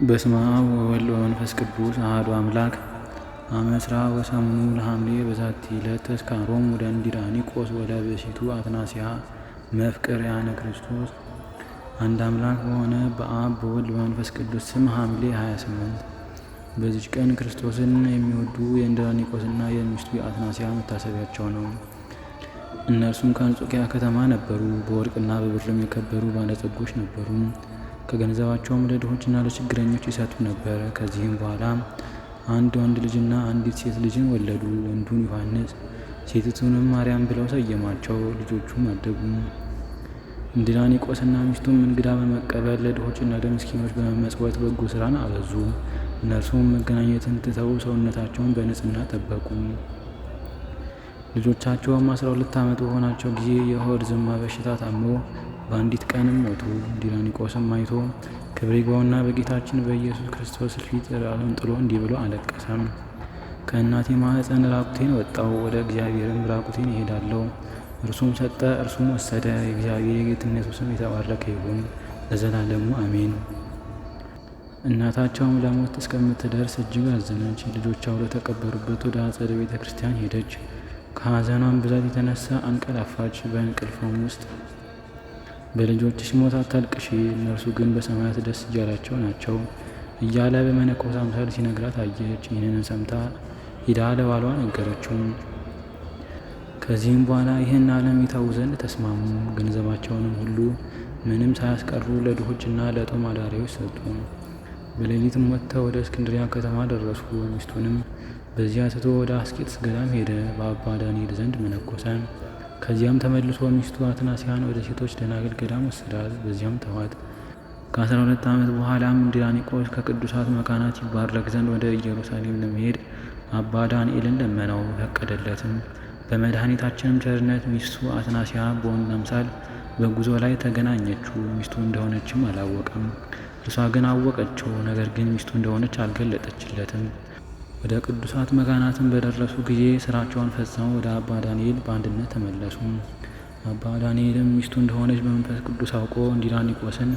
በስመ አብ ወወልድ ወመንፈስ ቅዱስ አሐዱ አምላክ። አመ ዕስራ ወሰሙኑ ለሐምሌ በዛቲ ዕለት ተስካሮሙ ለእንዲራኒቆስ ወለብእሲቱ አትናስያ መፍቅርያነ ክርስቶስ። አንድ አምላክ በሆነ በአብ በወልድ በመንፈስ ቅዱስ ስም ሐምሌ 28 በዚች ቀን ክርስቶስን የሚወዱ የእንዲራኒቆስና የሚስቱ የአትናስያ መታሰቢያቸው ነው። እነርሱም ከአንጾኪያ ከተማ ነበሩ። በወርቅና በብርም የከበሩ ባለጸጎች ነበሩ። ከገንዘባቸውም ለድሆችና ለችግረኞች ይሰጡ ነበር። ከዚህም በኋላ አንድ ወንድ ልጅና አንዲት ሴት ልጅን ወለዱ። ወንዱን ዮሐንስ ሴቲቱንም ማርያም ብለው ሰየሟቸው። ልጆቹም አደጉ። እንዲራኒቆስና ሚስቱም እንግዳ በመቀበል ለድሆችና ለምስኪኖች በመመጽወት በጎ ስራን አበዙ። እነርሱም መገናኘትን ትተው ሰውነታቸውን በንጽህና ጠበቁ። ልጆቻቸውም 12 ዓመት በሆናቸው ጊዜ የሆድ ዝማ በሽታ ታመው በአንዲት ቀንም ሞቱ። እንዲራኒቆስም አይቶ ክብር ይግባውና በጌታችን በኢየሱስ ክርስቶስ ፊት ራሱን ጥሎ እንዲህ ብሎ አለቀሰም። ከእናቴ ማኅፀን ራቁቴን ወጣው፣ ወደ እግዚአብሔርም ራቁቴን እሄዳለሁ። እርሱም ሰጠ፣ እርሱም ወሰደ። የእግዚአብሔር የጌትነቱ ስም የተባረከ ይሁን ለዘላለሙ አሜን። እናታቸውም ለሞት እስከምትደርስ እጅግ አዘነች። ልጆቿ ወደ ተቀበሩበት ወደ አጸደ ቤተ ክርስቲያን ሄደች። ከሐዘኗም ብዛት የተነሳ አንቀላፋች። በእንቅልፏም ውስጥ በልጆችሽ ሞት አታልቅሺ፣ እነርሱ ግን በሰማያት ደስ እያላቸው ናቸው እያለ በመነኮስ አምሳል ሲነግራት አየች። ይህንን ሰምታ ሂዳ ለባሏ ነገረችው። ከዚህም በኋላ ይህን ዓለም ይተዉ ዘንድ ተስማሙ። ገንዘባቸውንም ሁሉ ምንም ሳያስቀሩ ለድሆችና ለጦም አዳሪዎች ሰጡ። በሌሊትም ወጥተው ወደ እስክንድሪያ ከተማ ደረሱ። ሚስቱንም በዚያ ትቶ ወደ አስቄጥስ ገዳም ሄደ። በአባ ዳንኤል ዘንድ መነኮሰ። ከዚያም ተመልሶ ሚስቱ አትናስያን ወደ ሴቶች ደናግል ገዳም ወሰዳት። በዚያም ተዋት። ከ12 ዓመት በኋላም እንዲራኒቆስ ከቅዱሳት መካናት ይባረክ ዘንድ ወደ ኢየሩሳሌም ለመሄድ አባ ዳንኤልን ለመነው፣ ፈቀደለትም። በመድኃኒታችንም ቸርነት ሚስቱ አትናስያ በወንድ አምሳል በጉዞ ላይ ተገናኘችው። ሚስቱ እንደሆነችም አላወቀም። እርሷ ግን አወቀችው። ነገር ግን ሚስቱ እንደሆነች አልገለጠችለትም። ወደ ቅዱሳት መካናትን በደረሱ ጊዜ ስራቸውን ፈጽመው ወደ አባ ዳንኤል በአንድነት ተመለሱ። አባ ዳንኤልም ሚስቱ እንደሆነች በመንፈስ ቅዱስ አውቆ እንዲራኒቆስን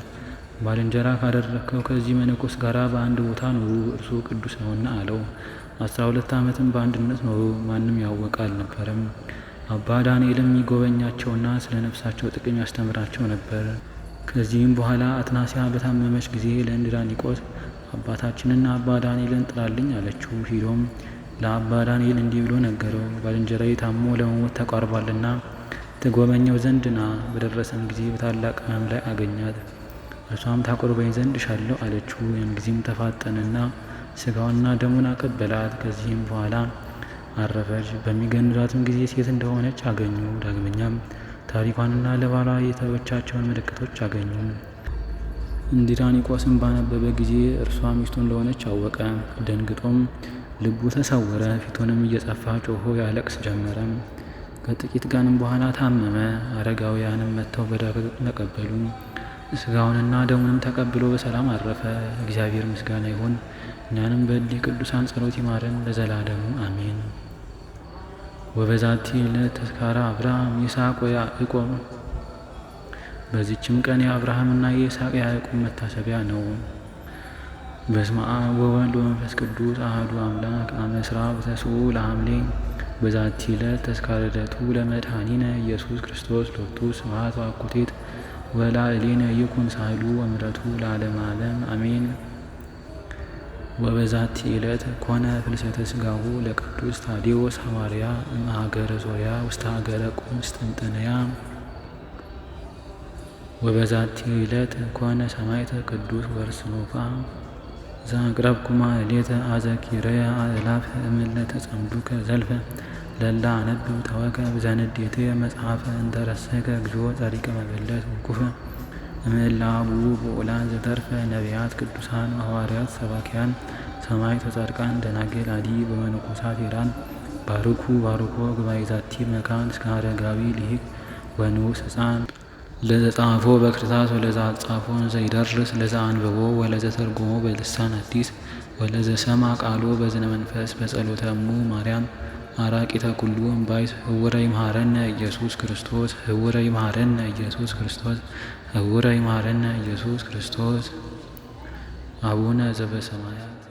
ባልንጀራ ካደረግከው ከዚህ መነኮስ ጋር በአንድ ቦታ ኑሩ፣ እርሱ ቅዱስ ነውና አለው። 12 ዓመትም በአንድነት ኖሩ። ማንም ያወቀ አልነበረም። አባ ዳንኤልም ይጎበኛቸውና ስለ ነፍሳቸው ጥቅም ያስተምራቸው ነበር። ከዚህም በኋላ አትናስያ በታመመች ጊዜ ለእንዲራኒቆስ አባታችንና አባ ዳንኤልን ጥራልኝ አለችው። ሂዶም ለአባ ዳንኤል እንዲህ ብሎ ነገረው። ባልንጀራዬ ታሞ ለመሞት ተቃርቧልና ትጎበኘው ዘንድ ና። በደረሰም ጊዜ በታላቅ ሕመም ላይ አገኛት። እርሷም ታቆርበኝ ዘንድ እሻለሁ አለችው። ያን ጊዜም ተፋጠንና ስጋውና ደሙን አቀበላት። ከዚህም በኋላ አረፈች። በሚገንዟትም ጊዜ ሴት እንደሆነች አገኙ። ዳግመኛም ታሪኳንና ለባሏ የተወቻቸውን ምልክቶች አገኙ። እንዲራኒቆስም ባነበበ ጊዜ እርሷ ሚስቱ እንደሆነች አወቀ። ደንግጦም ልቡ ተሰወረ። ፊቱንም እየጸፋ ጮሆ ያለቅስ ጀመረ። ከጥቂት ቀንም በኋላ ታመመ። አረጋውያንም መጥተው በዳግም ተቀበሉ። ስጋውንና ደሙንም ተቀብሎ በሰላም አረፈ። እግዚአብሔር ምስጋና ይሁን። እኛንም በእሊህ ቅዱሳን ጸሎት ይማረን ለዘላለሙ አሜን። ወበዛቲ ዕለት ተስካረ አብርሃም ይስሐቅ ወያዕቆብ። በዚችም ቀን የአብርሃምና የይስሐቅ የያዕቆብ መታሰቢያ ነው። በስመ አብ ወወልድ ወመንፈስ ቅዱስ አሐዱ አምላክ። አመ ዕስራ ወተስዑ ለሐምሌ በዛቲ ዕለት ተስካረ ልደቱ ለመድኃኒነ ኢየሱስ ክርስቶስ ሎቱ ስብሐት ወአኩቴት ወላዕሌነ ይኩን ሳህሉ ወምሕረቱ ለዓለመ ዓለም አሜን። ወበዛቲ ዕለት ኮነ ፍልሰተ ሥጋሁ ለቅዱስ ታዴዎስ ሐዋርያ እምሀገረ ሶርያ ውስተ ሀገረ ቁስጥንጥንያ። ወበዛቲ ዕለት ኮነ ሰማዕተ ቅዱስ ወርስኖፋ ዘአቅረብኩማ ሌተ አዘኪረየ አእላፈ እምእለ ተጸምዱከ ዘልፈ ለላ አነብብ ተወከ ዘንዴትየ መጽሐፈ እንተረሰከ እግዚኦ ጸሪቀ መበለት ውኩፈ እምእለ አብኡ ብኡላን ዘተርፈ ነቢያት ቅዱሳን ሐዋርያት ሰባኪያን ሰማዕታት ወጻድቃን ደናግል አዲ በመነኮሳት ሄራን ባርኩ ባርኮ ጉባኤ ዛቲ መካን እስከ አረጋዊ ሊቅ ወንዑስ ሕፃን ለዘጻፎ በክርታስ ወለዛ ጻፎን ዘይደርስ ለዛ አንብቦ ወለዘ ተርጎሞ በልሳን አዲስ ወለዘ ሰማ ቃሎ በዝነ መንፈስ በጸሎተ እሙ ማርያም አራቂተ ኩሉ እምባይስ ህውረ ይምሃረነ ኢየሱስ ክርስቶስ ህውረ ይምሃረነ ኢየሱስ ክርስቶስ ህውረ ይምሃረነ ኢየሱስ ክርስቶስ አቡነ ዘበሰማያት